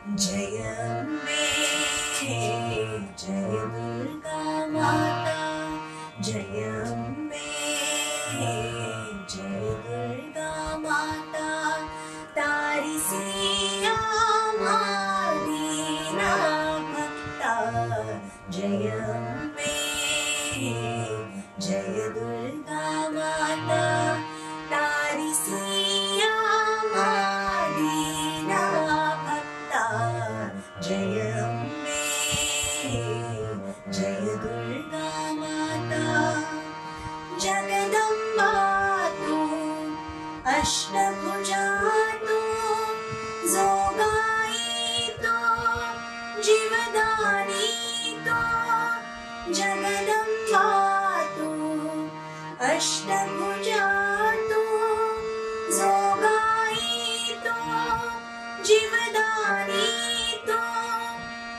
जय अम्बे जय दुर्गा माता, जय अम्बे जय दुर्गा माता, तारी सिया दीना भक्ता, जय अम्बे जय दुर्गा माता, तारी सिया दीना भक्ता, जय अम्बे जय दुर्गा माता। जगदम्बा तू अष्टभुजा तू, जोगाई तू जीवदानी तू, जगदम्बा तू अष्टभुजा तू, जोगाई तू जीवदानी तू,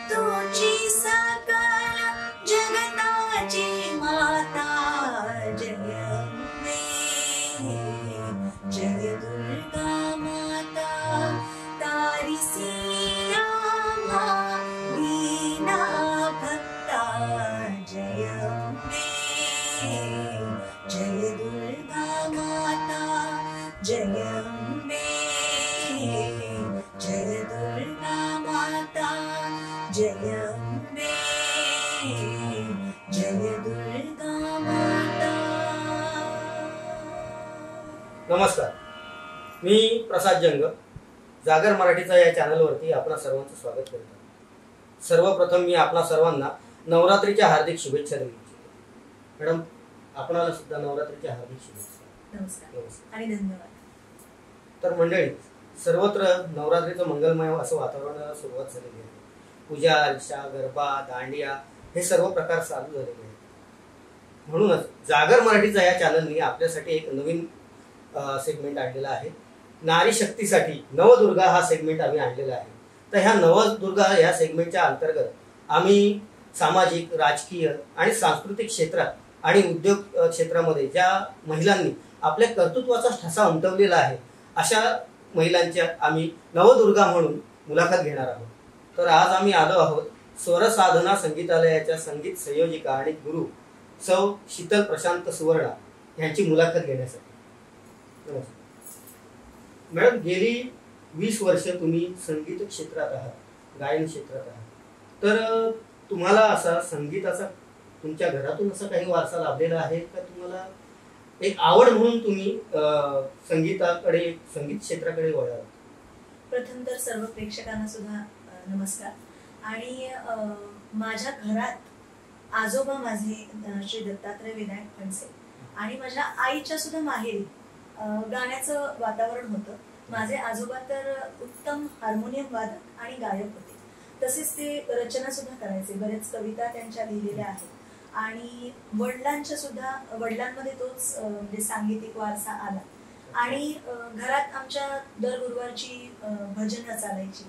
तुझी सकल जगताची माता, जय अम्बे जय दुर्गा माता, तारी सिया दीना भक्ता, जय अम्बे जय दुर्गा माता, जय अम्बे जय दुर्गा माता, जय अम्बे जय दुर्गा माता। नमस्कार, मी प्रसाद जंग, जागर मराठीचा या चॅनलवरती आपणा सर्वांचं स्वागत करतो। सर्वप्रथम मी आपणा सर्वांना नवरात्रीच्या हार्दिक शुभेच्छा देऊ इच्छितो। मॅडम, आपणाला सुद्धा नवरात्रीच्या हार्दिक शुभेच्छा। नमस्कार आणि धन्यवाद। तर मंडळी, सर्वत्र नवरात्रीचं मंगलमय असं वातावरणाला सुरुवात झालेली आहे। पूजा अर्चा, गरबा, दांडिया हे सर्व प्रकार चालू झालेले आहेत। म्हणूनच जागर मराठीचा या चॅनलने आपल्यासाठी एक नवीन सेगमेंट आणलेला आहे। नारी शक्तीसाठी नवदुर्गा हा सेगमेंट आम्ही आणलेला आहे। तर ह्या नवदुर्गा या सेगमेंटच्या अंतर्गत आम्ही सामाजिक, राजकीय आणि सांस्कृतिक क्षेत्रात आणि उद्योग क्षेत्रामध्ये ज्या महिलांनी आपल्या कर्तृत्वाचा ठसा उमटवलेला आहे, अशा महिलांच्या आम्ही नवदुर्गा म्हणून मुलाखत घेणार आहोत। तर आज आम्ही आलो आहोत स्वरसाधना संगीतालयाच्या संगीत संयोजिका आणि गुरु सौ शीतल प्रशांत सुवर्णा यांची मुलाखत घेण्यासाठी। मॅडम, गेली 20 वर्ष तुम्ही संगीत क्षेत्रात आहात, गायन क्षेत्रात आहात। तर तुम्हाला असा संगीताचा तुमच्या घरातून असा काही वारसा लाभलेला आहे का? तुम्हाला एक आवड म्हणून तुम्ही संगीताकडे, संगीत क्षेत्राकडे वळालात? प्रथम तर सर्व प्रेक्षकांना सुद्धा नमस्कार। आणि माझ्या घरात आजोबा माझे श्री दत्तात्रय विनायक फणसे आणि माझ्या आईच्या सुद्धा माहेरी गाण्याचं वातावरण होतं। माझे आजोबा तर उत्तम हार्मोनियम वादक आणि गायक होते, तसेच ते रचना सुद्धा करायचे, बरेच कविता त्यांच्या लिहिलेल्या आहेत। आणि वडिलांच्या सुद्धा, वडिलांमध्ये तोच म्हणजे सांगीतिक वारसा आला। आणि घरात आमच्या दर गुरुवारची भजनं चालायची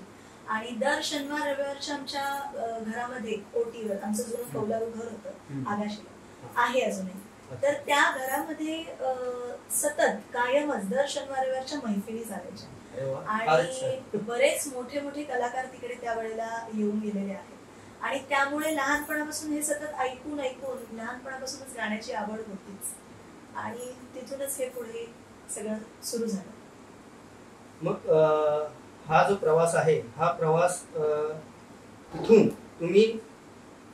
आणि दर शनिवार रविवारच्या आमच्या घरामध्ये ओटीवर, आमचं जुनं कौलारू घर होतं आगाशीला, आहे अजूनही। तर त्या घरामध्ये सतत कायमच दर शनिवार रविवारच्या मैफिली चालायच्या आणि बरेच मोठे मोठे कलाकार तिकडे त्यावेळेला येऊन गेलेले आहेत। आणि त्यामुळे लहानपणापासून हे सतत ऐकून ऐकून लहानपणापासूनच गाण्याची आवड होतीच आणि तिथूनच हे पुढे सगळं सुरू झालं। मग हा जो प्रवास आहे, हा प्रवास तिथून तुम्ही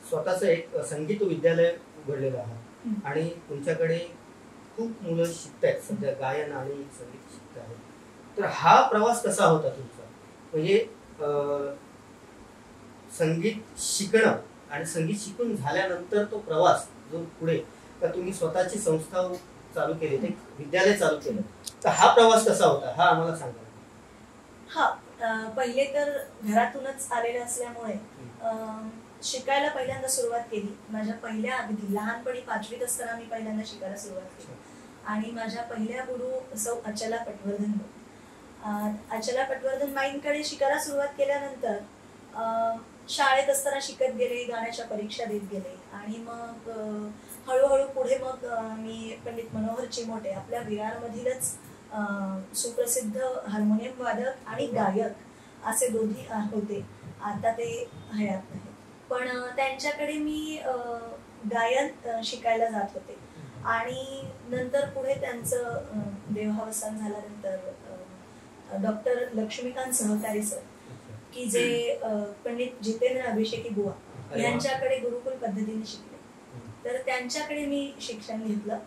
स्वतःचं एक संगीत विद्यालय उघडलेलं आहे आणि तुमच्याकडे खूप मुलं शिकतायत सध्या, गायन आणि संगीत शिकत आहेत। तर हा प्रवास कसा होता तुमचा? म्हणजे संगीत शिकणं आणि संगीत शिकून झाल्यानंतर तो प्रवास जो पुढे, का तुम्ही स्वतःची संस्था चालू केली, ते विद्यालय चालू केलं, तर हा प्रवास कसा होता हा आम्हाला सांगा। हा, पहिले तर घरातूनच आलेलं असल्यामुळे शिकायला पहिल्यांदा सुरुवात केली। माझ्या पहिल्या, अगदी लहानपणी 5वीत असताना मी पहिल्यांदा शिकायला सुरुवात केली आणि माझ्या पहिल्या गुरु सौ अचला पटवर्धन, अचला पटवर्धन माईंकडे शिकायला सुरुवात केल्यानंतर शाळेत असताना शिकत गेले, गाण्याच्या परीक्षा देत गेले आणि मग हळूहळू पुढे मग मी पंडित मनोहर चिमोटे, आपल्या विरारमधीलच सुप्रसिद्ध हार्मोनियम वादक आणि गायक असे दोन्ही होते. आता ते हयात नाही, पण त्यांच्याकडे मी गायन शिकायला जात होते. आणि नंतर पुढे त्यांचं देहावसान झाल्यानंतर डॉक्टर लक्ष्मीकांत सहकारी सर, की जे पंडित जितेंद्र अभिषेकी बुवा यांच्याकडे गुरुकुल पद्धतीने शिकले, तर त्यांच्याकडे मी शिक्षण घेतलं.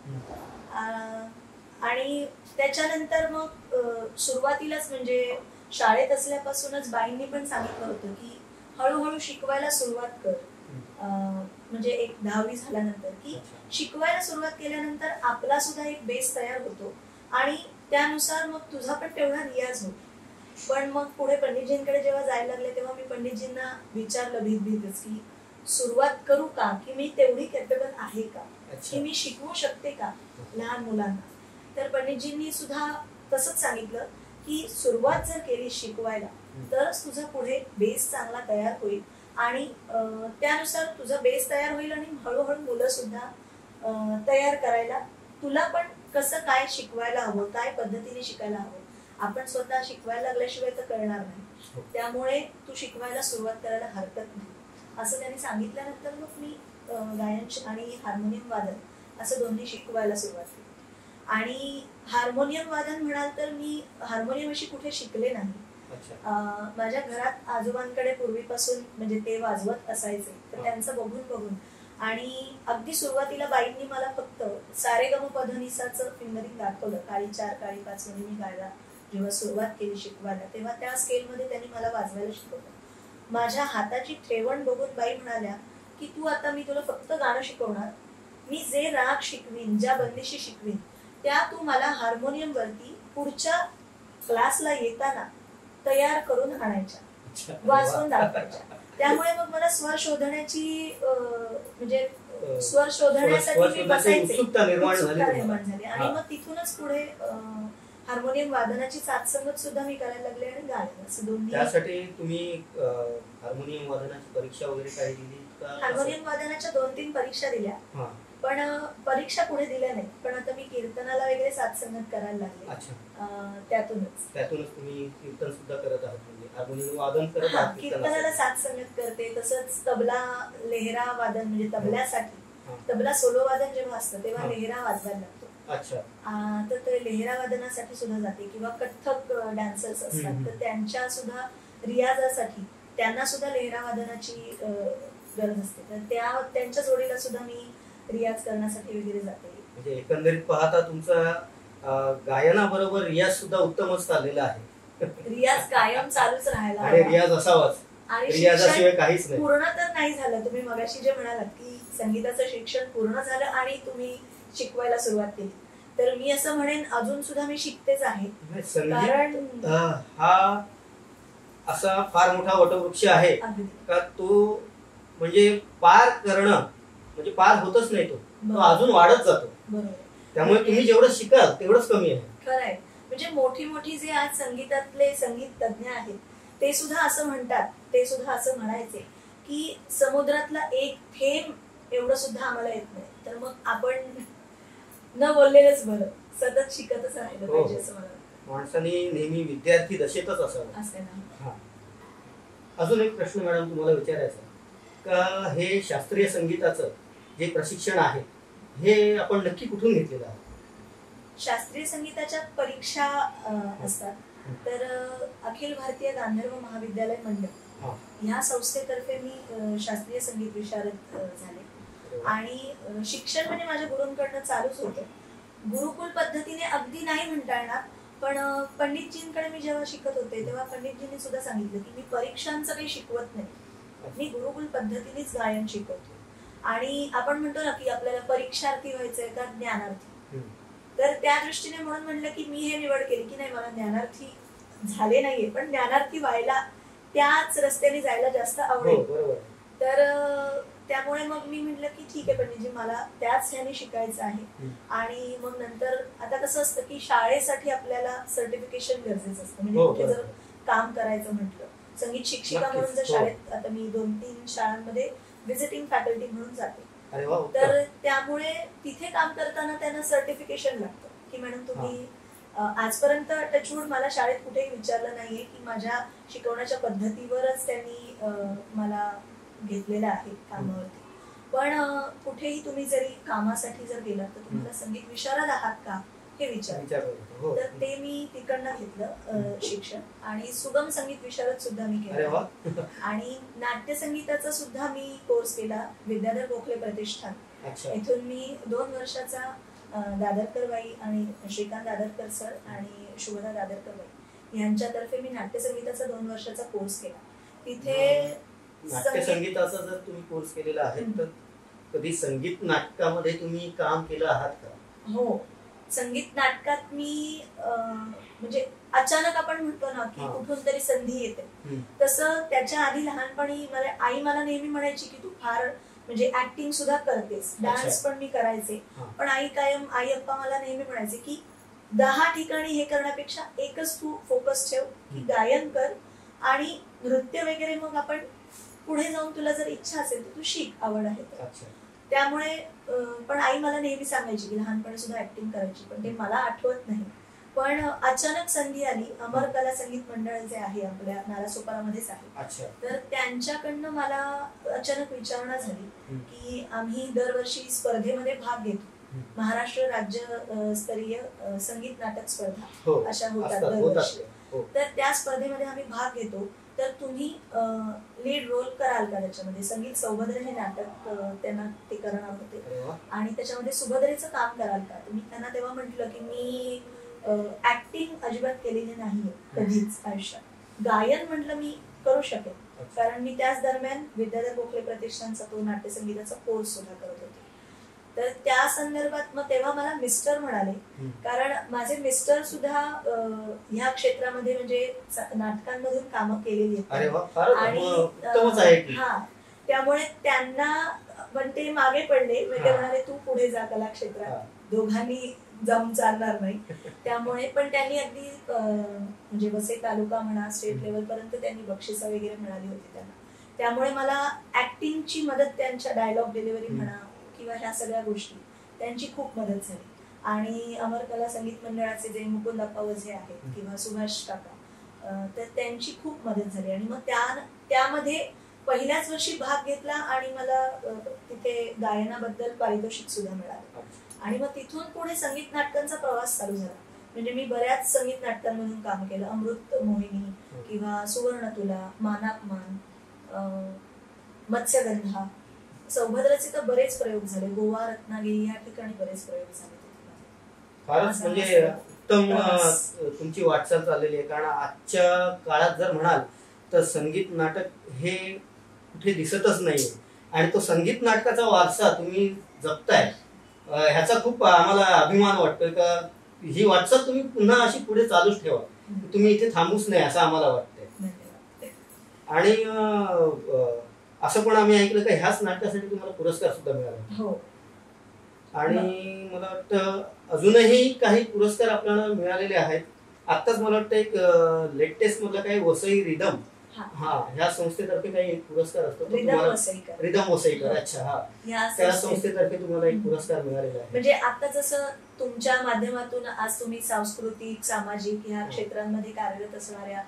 आणि त्याच्यानंतर मग सुरुवातीलाच म्हणजे शाळेत असल्यापासूनच बाईंनी पण सांगितलं होतं की हळूहळू शिकवायला सुरुवात कर. म्हणजे एक 10वी झाल्यानंतर की शिकवायला सुरुवात केल्यानंतर आपला सुद्धा एक बेस तयार होतो आणि त्यानुसार मग तुझा पण तेवढा रियाज होतो. पण मग पुढे पंडितजींकडे जेव्हा जायला लागले तेव्हा मी पंडितजींना विचारलं भीतच की सुरुवात करू का, की मी तेवढी कॅपेबल आहे का, की मी शिकवू शकते का लहान मुलांना. तर पंडितजींनी सुद्धा तसंच सांगितलं की सुरुवात जर केली शिकवायला तरच तुझा पुढे बेस चांगला तयार होईल आणि त्यानुसार तुझा बेस तयार होईल आणि हळूहळू मुलं सुद्धा तयार करायला तुला पण कसं काय शिकवायला हवं, काय पद्धतीने शिकायला हवं. आपण स्वतः शिकवायला लागल्याशिवाय तर कळणार नाही. त्यामुळे तू शिकवायला सुरुवात करायला हरकत नाही असं त्यांनी सांगितल्यानंतर मग मी गायन आणि हार्मोनियम वादन असं दोन्ही शिकवायला सुरुवात केली. आणि हार्मोनियम वादन म्हणाल तर मी हार्मोनियम अशी कुठे शिकले नाही. माझ्या घरात आजोबांकडे पूर्वीपासून म्हणजे ते वाजवत असायचे, तर त्यांचं बघून आणि अगदी सुरुवातीला बाईंनी मला फक्त सारेगमपधनिसाचं फिंगरिंग दाखवलं. काळी 4 काळी 5 मध्ये मी गायला जेव्हा सुरुवात केली शिकवायला तेव्हा त्या स्केलमध्ये त्यांनी मला वाजवायला शिकवलं. माझ्या हाताची ठेवण बघून बाई म्हणाल्या की तू आता मी तुला फक्त गाणं शिकवणार, मी जे राग शिकवीन, ज्या बंदिशी शिकवीन त्या तू मला हार्मोनियम वरती पुढच्या क्लासला येताना तयार करून आणायच्या, वाजवून दाखवायच्या. त्यामुळे मग मला स्वर शोधण्याची म्हणजे स्वर शोधण्यासाठी मी बसायचे, उत्सुकता निर्माण झाली. आणि मग तिथूनच पुढे हार्मोनियम वादनाची साथसंगत सुद्धा मी करायला लागले आणि गायन असं दोन्ही. त्यासाठी तुम्ही हार्मोनियम वादनाची परीक्षा वगैरे काही दिली का? हार्मोनियम वादनाच्या 2-3 परीक्षा दिल्या, पण परीक्षा पुढे दिल्या नाही. पण आता मी कीर्तनाला वगैरे साथसंगत करायला लागले. त्यातूनच तुम्ही कीर्तन सुद्धा करत आहात, म्हणजे हार्मोनियम वादन करत आहात, कीर्तनाला साथसंगत करते. तसंच तबला लेहरा वादन म्हणजे तबल्यासाठी तबला सोलो वादन जेव्हा असतं तेव्हा लेहरा वाजवायला लागतो. तर ते लेहरा वादनासाठी सुद्धा जाते. किंवा कथ्थक डान्सर्स असतात तर त्यांच्या सुद्धा रियाजासाठी त्यांना सुद्धा लेहरा वादनाची गरज असते, तर त्यांच्या जोडीला सुद्धा मी रियाज करण्यासाठी वगैरे जाते. म्हणजे एकंदरीत पाहता तुमचा गायनाबरोबर रियाज सुद्धा उत्तमच चाललेला आहे. रियाज कायम चालूच राहायला आणि रियाज असावाच, आणि रियाजाशिवाय काहीच नाही. पूर्ण तर नाही झालं. तुम्ही मगाशी जे म्हणालात की संगीताचं शिक्षण पूर्ण झालं आणि तुम्ही शिकवायला सुरुवात केली, तर मी असं म्हणेन अजून सुद्धा मी शिकतेच आहे. संगीत हा असा फार मोठा वटवृक्ष आहे का तो म्हणजे पार करणं म्हणजे पार होतच नाही, तो अजून वाढत जातो. त्यामुळे तुम्ही जेवढं शिकाल तेवढंच कमी आहे. खरंय. म्हणजे मोठी जे आज संगीतातले संगीत तज्ञ आहेत ते सुद्धा असं म्हणतात, ते सुद्धा असं म्हणायचे की समुद्रातला एक थेंब एवढं सुद्धा आम्हाला येत नाही. तर मग आपण न बोललेलंच बरं, सतत शिकतच राहिलं पाहिजे असं मला वाटतं. माणसाने नेहमी विद्यार्थी दशेतच असावं. अजून एक प्रश्न मॅडम तुम्हाला विचारायचा का, हे शास्त्रीय संगीताचं जे प्रशिक्षण आहे हे आपण नक्की कुठून घेतलेलं आहे? शास्त्रीय संगीताच्या परीक्षा असतात, तर अखिल भारतीय गांधर्व महाविद्यालय मंडळ ह्या संस्थेतर्फे मी शास्त्रीय संगीत विशारद झाले. आणि शिक्षण म्हणजे माझ्या गुरूंकडनं चालूच होतं. गुरुकुल पद्धतीने अगदी नाही म्हणता येणार, पण पंडितजींकडे मी जेव्हा शिकत होते तेव्हा पंडितजींनी सुद्धा सांगितलं की मी परीक्षांचं काही शिकवत नाही, मी गुरुकुल पद्धतीनेच गायन शिकवतो. आणि आपण म्हणतो ना की आपल्याला परीक्षार्थी व्हायचंय का ज्ञानार्थी, तर त्या दृष्टीने म्हणून म्हणलं की मी हे निवड केली की नाही, मला ज्ञानार्थी झाले नाहीये पण ज्ञानार्थी व्हायला त्याच रस्त्याने जायला जास्त आवडेल. तर त्यामुळे मग मी म्हटलं की ठीक आहे पंडितजी, मला त्याच ह्याने शिकायचं आहे. आणि मग नंतर आता कसं असतं की शाळेसाठी आपल्याला सर्टिफिकेशन गरजेचं असतं. म्हणजे कुठे जर काम करायचं म्हटलं, संगीत शिक्षिका म्हणून जर शाळेत, आता मी 2-3 शाळांमध्ये व्हिजिटिंग फॅकल्टी म्हणून जाते, तर त्यामुळे तिथे काम करताना त्यांना सर्टिफिकेशन लागतं की मॅडम तुम्ही आजपर्यंत टचवूड मला शाळेत कुठेही विचारलं नाहीये की माझ्या शिकवण्याच्या पद्धतीवरच त्यांनी मला घेतलेलं आहे कामावरती. पण कुठेही तुम्ही जरी कामासाठी जर गेलात तर तुम्हाला संगीत विशारद आहात का हे विचारलं. तर ते मी तिकडनं घेतलं शिक्षण. आणि सुगम संगीत विशारद सुद्धा मी केलं. आणि नाट्यसंगीताचा सुद्धा मी कोर्स केला विद्याधर गोखले प्रतिष्ठान. इथून मी 2 वर्षाचा दादरकरबाई आणि श्रीकांत दादरकर सर आणि शुभदा दादरकरबाई यांच्यातर्फे मी नाट्यसंगीताचा 2 वर्षाचा कोर्स केला. तिथे नाट्यसंगीताचा जर तुम्ही कोर्स केलेला आहे तर कधी संगीत नाटकामध्ये तुम्ही काम केलं आहात का? हो, संगीत नाटकात मी म्हणजे अचानक आपण म्हणतो ना की कुठून तरी संधी येते, तसं त्याच्या आधी लहानपणी आई मला नेहमी म्हणायची की तू फार म्हणजे ऍक्टिंग सुद्धा करतेस, डान्स पण मी करायचे. पण आई अप्पा मला नेहमी म्हणायचे की 10 ठिकाणी हे करण्यापेक्षा एकच तू फोकस ठेव की गायन कर आणि नृत्य वगैरे मग आपण पुढे जाऊन तुला जर इच्छा असेल तर तू शिक, आवड आहे तर. त्यामुळे पण आई मला नेहमी सांगायची की लहानपणी सुद्धा ऍक्टिंग करायची, पण ते मला आठवत नाही. पण अचानक संधी आली. अमर कला संगीत मंडळ जे आहे आपल्या नालासोपारामध्येच आहे, तर त्यांच्याकडनं मला अचानक विचारणा झाली की आम्ही दरवर्षी स्पर्धेमध्ये भाग घेतो. महाराष्ट्र राज्यस्तरीय संगीत नाटक स्पर्धा अशा होतात दरवर्षी. तर त्या स्पर्धेमध्ये आम्ही भाग घेतो, तर तुम्ही लीड रोल कराल का त्याच्यामध्ये? संगीत सौभद्र हे नाटक त्यांना ते करणार होते आणि त्याच्यामध्ये सुभद्रेचं काम कराल का? तुम्ही त्यांना तेव्हा म्हटलं की मी ऍक्टिंग अजिबात केलेली नाहीये कधीच आयुष्यात. गायन म्हटलं मी करू शकेन, कारण मी त्याच दरम्यान विद्याधर गोखले प्रतिष्ठानचा तो नाट्यसंगीताचा कोर्स सुद्धा करत होते. तर त्या संदर्भात मग तेव्हा मला मिस्टर म्हणाले, कारण माझे मिस्टर सुद्धा ह्या क्षेत्रामध्ये म्हणजे नाटकांमधून कामं केलेली आणि त्यामुळे त्यांना पण ते मागे पडले. ते म्हणाले तू पुढे जा कला क्षेत्रात, दोघांनी जम चालणार नाही. त्यामुळे पण त्यांनी अगदी म्हणजे वसई तालुका म्हणा स्टेट लेवल पर्यंत त्यांनी बक्षिसं वगैरे मिळाली होती त्यांना. त्यामुळे मला ऍक्टिंगची मदत, त्यांच्या डायलॉग डिलिव्हरी म्हणा किंवा ह्या सगळ्या गोष्टी त्यांची खूप मदत झाली. आणि अमर कला संगीत मंडळाचे जे मुकुंद अप्पा वझे आहेत किंवा सुभाष काका, तर त्यांची खूप मदत झाली. आणि मग त्यामध्ये पहिल्याच वर्षी भाग घेतला आणि मला तिथे गायनाबद्दल पारितोषिक सुद्धा मिळालं. आणि मग तिथून पुढे संगीत नाटकांचा प्रवास चालू झाला. म्हणजे मी बऱ्याच संगीत नाटकांमधून काम केलं. अमृत मोहिनी किंवा सुवर्ण तुला, मानापमान, मत्स्यगंधा, सौभद्राचे तर बरेच प्रयोग झाले. गोवा, रत्नागिरी या ठिकाणी बरेच प्रयोग झाले. फारच म्हणजे उत्तम तुमची वाटचाल चाललेली आहे. कारण आजच्या काळात जर म्हणाल तर संगीत नाटक हे कुठे दिसतच नाहीये आणि तो संगीत नाटकाचा वारसा तुम्ही जपताय, ह्याचा खूप आम्हाला अभिमान वाटतोय. का ही वाटचाल तुम्ही पुन्हा अशी पुढे चालूच ठेवा, तुम्ही इथे थांबूच नाही असं आम्हाला वाटतंय. आणि असं पण आम्ही ऐकलं का ह्याच नाटकासाठी तुम्हाला पुरस्कार सुद्धा मिळाला. आणि मला वाटतं अजूनही काही पुरस्कार आपल्याला मिळालेले आहेत. आताच मला वाटतं एक लेटेस्ट मधला काही वसई रिदम ह्या संस्थेतर्फे काही एक पुरस्कार असतो, रिदम वसईकर. अच्छा, त्या संस्थेतर्फे तुम्हाला एक पुरस्कार मिळालेला आहे. म्हणजे आता जसं तुमच्या माध्यमातून आज तुम्ही सांस्कृतिक सामाजिक ह्या क्षेत्रांमध्ये कार्यरत असणाऱ्या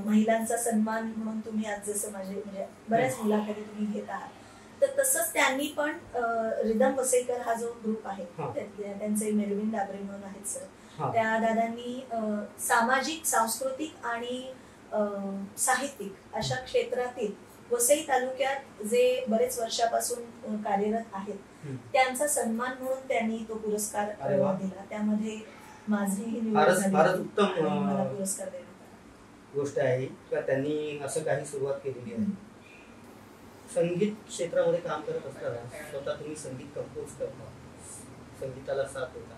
महिलांचा सन्मान म्हणून तुम्ही आज जसं माझे म्हणजे बऱ्याच मुलाखती तुम्ही घेत आहात, तर तसंच त्यांनी पण रिदम वसईकर हा जो ग्रुप आहे त्यांचे मेरविन डाबरे म्हणून आहेत सर, त्या दादांनी सामाजिक, सांस्कृतिक आणि साहित्यिक अशा क्षेत्रातील वसई तालुक्यात जे बरेच वर्षापासून कार्यरत आहेत त्यांचा सन्मान म्हणून त्यांनी तो पुरस्कार दिला. त्यामध्ये माझीही निवड झाली. फारच उत्तम पुरस्कार देण्यात गोष्ट आहे का त्यांनी असं काही सुरुवात केलेली आहे. संगीत क्षेत्रामध्ये काम करत असताना स्वतः तुम्ही संगीत कंपोज करता, संगीताला साथ देता.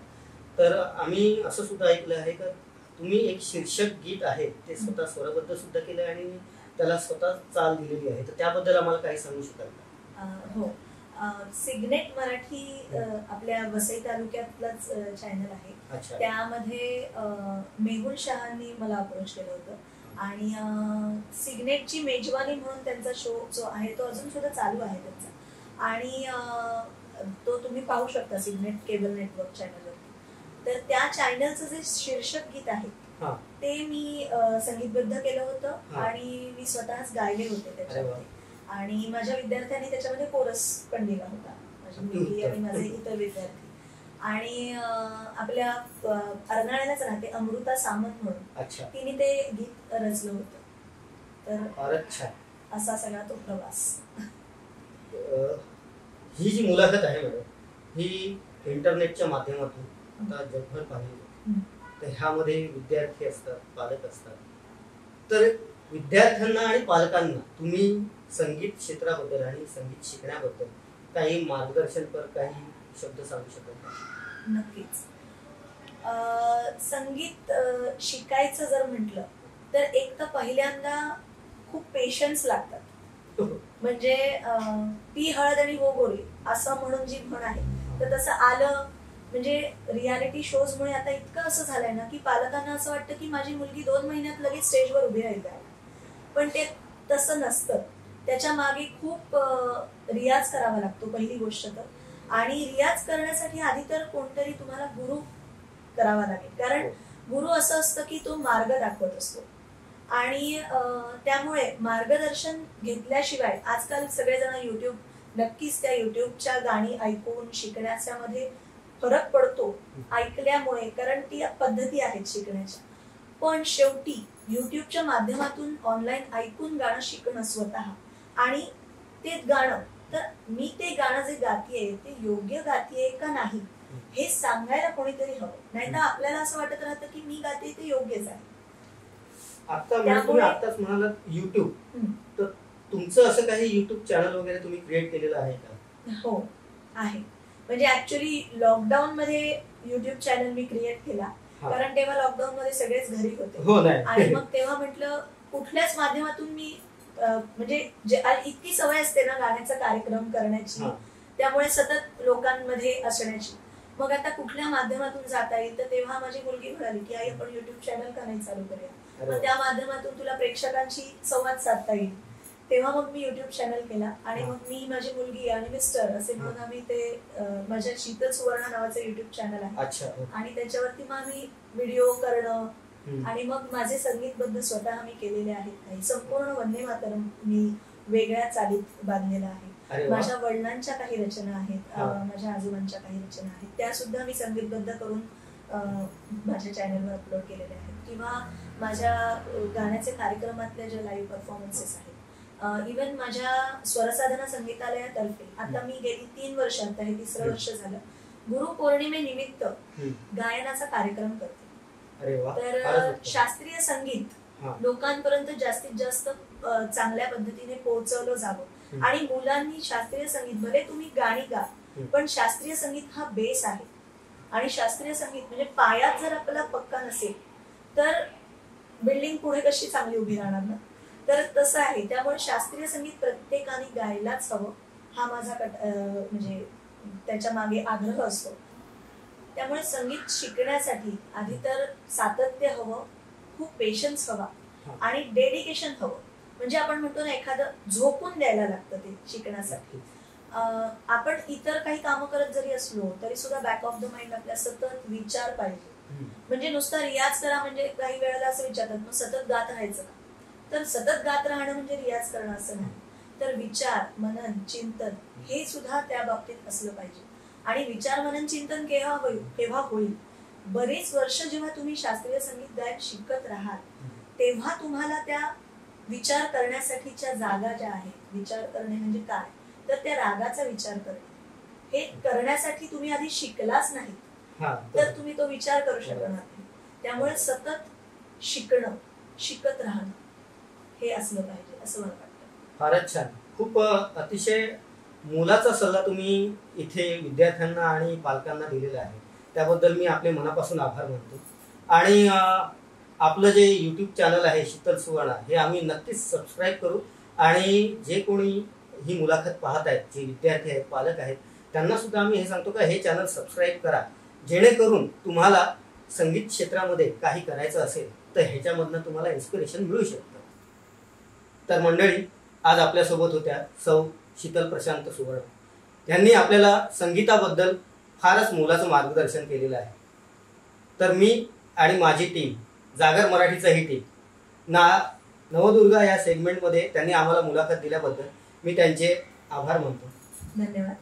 तर आम्ही असं सुद्धा ऐकलं आहे का तुम्ही एक शीर्षक गीत आहे ते स्वतः स्वरबद्ध सुद्धा केलं आणि त्याला स्वतः चाल दिलेली आहे, तर त्याबद्दल आम्हाला काही सांगू शकाल का? हो, सिग्नेट मराठी आपल्या वसई तालुक्यातलाच चॅनल आहे. त्यामध्ये मेहुल शहांनी मला अप्रोच केलं होतं आणि सिग्नेटची मेजवानी म्हणून त्यांचा शो जो आहे तो अजून सुद्धा चालू आहे त्यांचा. आणि तो तुम्ही पाहू शकता सिग्नेट केबल नेटवर्क चॅनलवर. तर त्या चॅनलचं जे शीर्षक गीत आहे ते मी संगीतबद्ध केलं होतं आणि मी स्वतःच गायले होते त्याच्यामध्ये. आणि माझ्या विद्यार्थ्यांनी त्याच्यामध्ये कोरस पण दिला होता, माझी मुलगी आणि माझे इतर विद्यार्थी. आणि आपल्या अर्नाळ्यालाच राहते अमृता सामंत म्हणून, तिने ते गीत रचलं होतं. तर असा सगळा तो प्रवास. ही जी मुलाखत आहे मॅडम, ही इंटरनेटच्या माध्यमातून आता जगभर पाहिली, तर ह्यामध्ये विद्यार्थी असतात, पालक असतात. तर विद्यार्थ्यांना आणि पालकांना तुम्ही संगीत क्षेत्राबद्दल आणि संगीत शिकण्याबद्दल काही मार्गदर्शनपर काही शब्द सांगू शकाल का? नक्कीच. संगीत शिकायचं जर म्हटलं तर एक तर पहिल्यांदा खूप पेशन्स लागतात. म्हणजे पी हळद आणि हो गोरी असं म्हणून जी म्हण आहे, तर तसं आलं. म्हणजे रियालिटी शोज मुळे आता इतकं असं झालंय ना की पालकांना असं वाटतं की माझी मुलगी 2 महिन्यात लगेच स्टेजवर उभी राहील काय, पण ते तसं नसतं. त्याच्या मागे खूप रियाज करावा लागतो पहिली गोष्ट तर. आणि रियाज करण्यासाठी आधी तर कोणतरी तुम्हाला गुरु करावा लागेल, कारण गुरु असं असतं की तो मार्ग दाखवत असतो. आणि त्यामुळे मार्गदर्शन घेतल्याशिवाय आजकाल सगळेजण युट्यूब, नक्कीच त्या युट्यूबच्या गाणी ऐकून शिकण्याच्यामध्ये फरक पडतो ऐकल्यामुळे, कारण ती पद्धती आहेत शिकण्याच्या. पण शेवटी युट्यूबच्या माध्यमातून ऑनलाईन ऐकून गाणं शिकणं स्वतः, आणि ते गाणं तर मी ते गाणं जे गातीये ते योग्य गातीये का नाही हे सांगायला कोणीतरी हवं. नाही तर आपल्याला असं वाटत राहतं की मी गाते ते योग्यच आहे. तुम्ही आताच म्हणालात युट्यूब, तर तुमचं असं काही युट्यूब चॅनल वगैरे तुम्ही क्रिएट केलेलं आहे का? हो आहे. म्हणजे ऍक्च्युली लॉकडाऊन मध्ये युट्यूब चॅनल मी क्रिएट केला, कारण तेव्हा लॉकडाऊन मध्ये सगळेच घरी होते. आणि मग तेव्हा म्हटलं कुठल्याच माध्यमातून मी म्हणजे इतकी सवय असते ना गाण्याचा कार्यक्रम करण्याची, त्यामुळे सतत लोकांमध्ये असण्याची. मग आता कुठल्या माध्यमातून जाता येईल, तर तेव्हा माझी मुलगी म्हणाली की आई आपण युट्यूब चॅनल का नाही चालू करूया, मग त्या माध्यमातून तुला प्रेक्षकांशी संवाद साधता येईल. तेव्हा मग मी युट्यूब चॅनल केला. आणि मग मी, माझी मुलगी आणि मिस्टर असे म्हणून आम्ही ते माझ्या शीतल सुवर्ण नावाचं युट्यूब चॅनल आहे, आणि त्याच्यावरती मग आम्ही व्हिडिओ करणं, आणि मग माझे संगीतबद्ध स्वतः मी केलेले आहेत. काही संपूर्ण वंदे मातरम मी वेगळ्या चालीत बांधलेला आहे. माझ्या वडिलांच्या काही रचना आहेत, माझ्या आजोबांच्या काही रचना आहेत, त्या सुद्धा मी संगीतबद्ध करून माझ्या चॅनलवर अपलोड केलेल्या आहेत. किंवा माझ्या गाण्याचे कार्यक्रमातल्या ज्या लाईव्ह परफॉर्मन्सेस आहेत, इव्हन माझ्या स्वरसाधना संगीतालयातर्फे आता मी गेली 3 वर्ष, आता हे 3रं वर्ष झालं, गुरुपौर्णिमेनिमित्त गायनाचा कार्यक्रम करते. तर शास्त्रीय संगीत लोकांपर्यंत जास्तीत जास्त चांगल्या पद्धतीने पोहोचवलं जावं. आणि मुलांनी शास्त्रीय संगीत, भले तुम्ही गाणी गा, पण शास्त्रीय संगीत हा बेस आहे. आणि शास्त्रीय संगीत म्हणजे पायात जर आपला पक्का नसेल तर बिल्डिंग पुढे कशी चांगली उभी राहणार ना, तर तसं आहे. त्यामुळे शास्त्रीय संगीत प्रत्येकाने गायलाच हवं, हा माझा म्हणजे त्याच्या मागे आग्रह असतो. त्यामुळे संगीत शिकण्यासाठी आधी तर सातत्य हवं, खूप पेशन्स हवा, आणि डेडिकेशन हवं. म्हणजे आपण म्हणतो ना, एखादं झोपून द्यायला लागतं ते शिकण्यासाठी. आपण इतर काही कामं करत जरी असलो तरी सुद्धा बॅक ऑफ द माइंड आपल्या सतत विचार पाहिजे. म्हणजे नुसता रियाज करा म्हणजे काही वेळेला असं विचारतात मग सतत गात राहायचं का, तर सतत गात राहणं म्हणजे रियाज करणं असं नाही. तर विचार, मनन, चिंतन हे सुद्धा त्या बाबतीत असलं पाहिजे. आणि विचार, मनन, चिंतन केव्हा होईल, बरेच वर्ष जेव्हा तुम्ही शास्त्रीय संगीत गायन शिकत राहाल तेव्हा तुम्हाला त्या विचार करण्यासाठीच्या जागा ज्या आहेत, विचार करणे म्हणजे काय, तर त्या रागाचा विचार करणे, हे करण्यासाठी तुम्ही आधी शिकलाच नाही तर तुम्ही तो विचार करू शकणार नाही. त्यामुळे सतत शिकणं, शिकत राहणं हे असलं पाहिजे असं मला वाटतं. फारच छान. खूप अतिशय मोलाचा सल्ला तुम्ही इथे विद्यार्थ्यांना आणि पालकांना दिलेला आहे, त्याबद्दल मी आपले मनापासून आभार मानतो. आणि आपलं जे युट्यूब चॅनल आहे शीतल सुवर्ण, हे आम्ही नक्कीच सबस्क्राईब करू. आणि जे कोणी ही मुलाखत पाहत आहेत, जे विद्यार्थी आहेत, पालक आहेत, त्यांना सुद्धा आम्ही हे सांगतो का हे चॅनल सबस्क्राईब करा, जेणेकरून तुम्हाला संगीत क्षेत्रामध्ये काही करायचं असेल तर ह्याच्यामधनं तुम्हाला इन्स्पिरेशन मिळू शकतं. तर मंडळी, आज आपल्यासोबत होत्या सौ शीतल प्रशांत सुवर्ण. त्यांनी आपल्याला संगीताबद्दल फारच मोलाचं मार्गदर्शन केलेलं आहे. तर मी आणि माझी टीम, जागर मराठीचं ही टीम नवदुर्गा या सेगमेंटमध्ये त्यांनी आम्हाला मुलाखत दिल्याबद्दल मी त्यांचे आभार मानतो.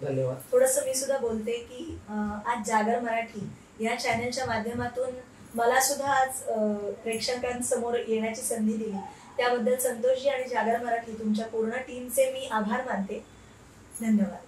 धन्यवाद. थोडंसं मी सुद्धा बोलते की आज जागर मराठी या चॅनलच्या माध्यमातून मला सुद्धा आज प्रेक्षकांसमोर येण्याची संधी दिली, त्याबद्दल संतोषजी आणि जागर मराठी तुमच्या पूर्ण टीमचे मी आभार मानते. धन्यवाद.